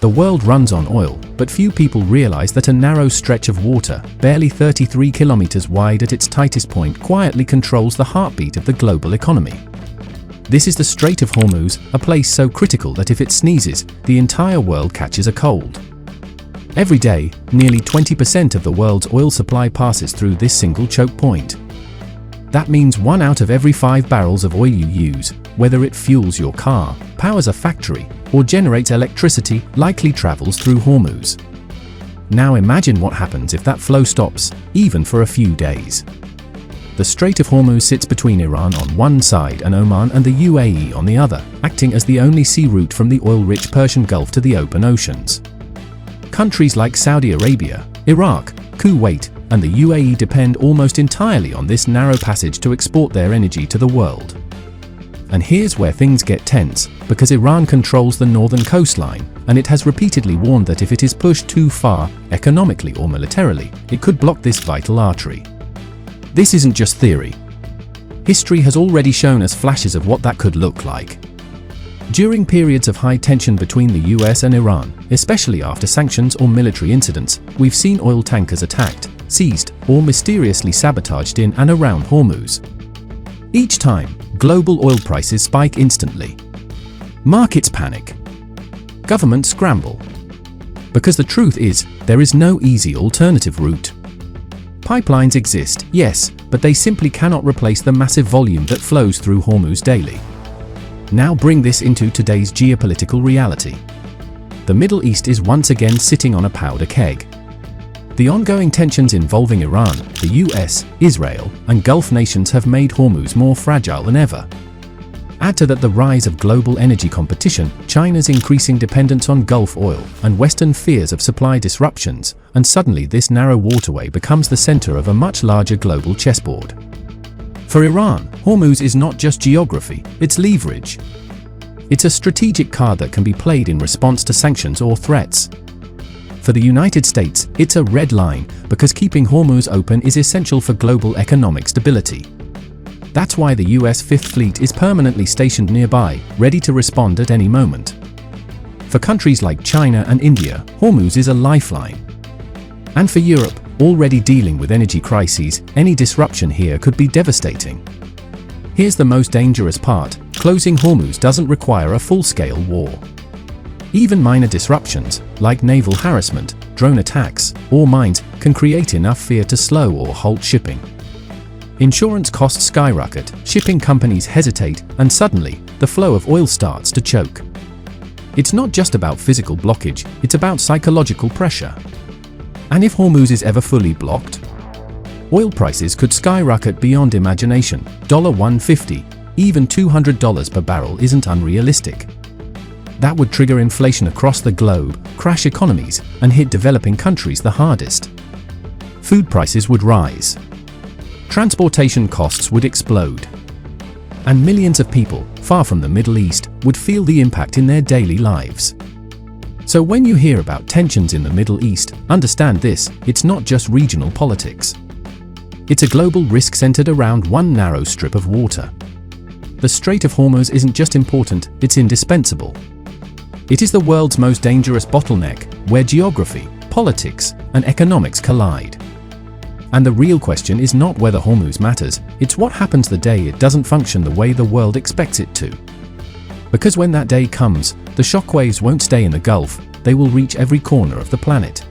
The world runs on oil, but few people realize that a narrow stretch of water, barely 33 kilometers wide at its tightest point, quietly controls the heartbeat of the global economy. This is the Strait of Hormuz, a place so critical that if it sneezes, the entire world catches a cold. Every day, nearly 20% of the world's oil supply passes through this single choke point. That means 1 out of every 5 barrels of oil you use, whether it fuels your car, powers a factory, or generates electricity, likely travels through Hormuz. Now imagine what happens if that flow stops, even for a few days. The Strait of Hormuz sits between Iran on one side and Oman and the UAE on the other, acting as the only sea route from the oil-rich Persian Gulf to the open oceans. Countries like Saudi Arabia, Iraq, Kuwait, and the UAE depend almost entirely on this narrow passage to export their energy to the world. And here's where things get tense, because Iran controls the northern coastline, and it has repeatedly warned that if it is pushed too far, economically or militarily, it could block this vital artery. This isn't just theory. History has already shown us flashes of what that could look like. During periods of high tension between the US and Iran, especially after sanctions or military incidents, we've seen oil tankers attacked, seized, or mysteriously sabotaged in and around Hormuz. Each time, global oil prices spike instantly. Markets panic. Governments scramble. Because the truth is, there is no easy alternative route. Pipelines exist, yes, but they simply cannot replace the massive volume that flows through Hormuz daily. Now bring this into today's geopolitical reality. The Middle East is once again sitting on a powder keg. The ongoing tensions involving Iran, the US, Israel, and Gulf nations have made Hormuz more fragile than ever. Add to that the rise of global energy competition, China's increasing dependence on Gulf oil, and Western fears of supply disruptions, and suddenly this narrow waterway becomes the center of a much larger global chessboard. For Iran, Hormuz is not just geography, it's leverage. It's a strategic card that can be played in response to sanctions or threats. For the United States, it's a red line, because keeping Hormuz open is essential for global economic stability. That's why the US Fifth Fleet is permanently stationed nearby, ready to respond at any moment. For countries like China and India, Hormuz is a lifeline. And for Europe, already dealing with energy crises, any disruption here could be devastating. Here's the most dangerous part: closing Hormuz doesn't require a full-scale war. Even minor disruptions, like naval harassment, drone attacks, or mines, can create enough fear to slow or halt shipping. Insurance costs skyrocket, shipping companies hesitate, and suddenly, the flow of oil starts to choke. It's not just about physical blockage, it's about psychological pressure. And if Hormuz is ever fully blocked, oil prices could skyrocket beyond imagination. $150, even $200 per barrel isn't unrealistic. That would trigger inflation across the globe, crash economies, and hit developing countries the hardest. Food prices would rise. Transportation costs would explode. And millions of people, far from the Middle East, would feel the impact in their daily lives. So when you hear about tensions in the Middle East, understand this: it's not just regional politics. It's a global risk centered around one narrow strip of water. The Strait of Hormuz isn't just important, it's indispensable. It is the world's most dangerous bottleneck, where geography, politics, and economics collide. And the real question is not whether Hormuz matters, it's what happens the day it doesn't function the way the world expects it to. Because when that day comes, the shockwaves won't stay in the Gulf, they will reach every corner of the planet.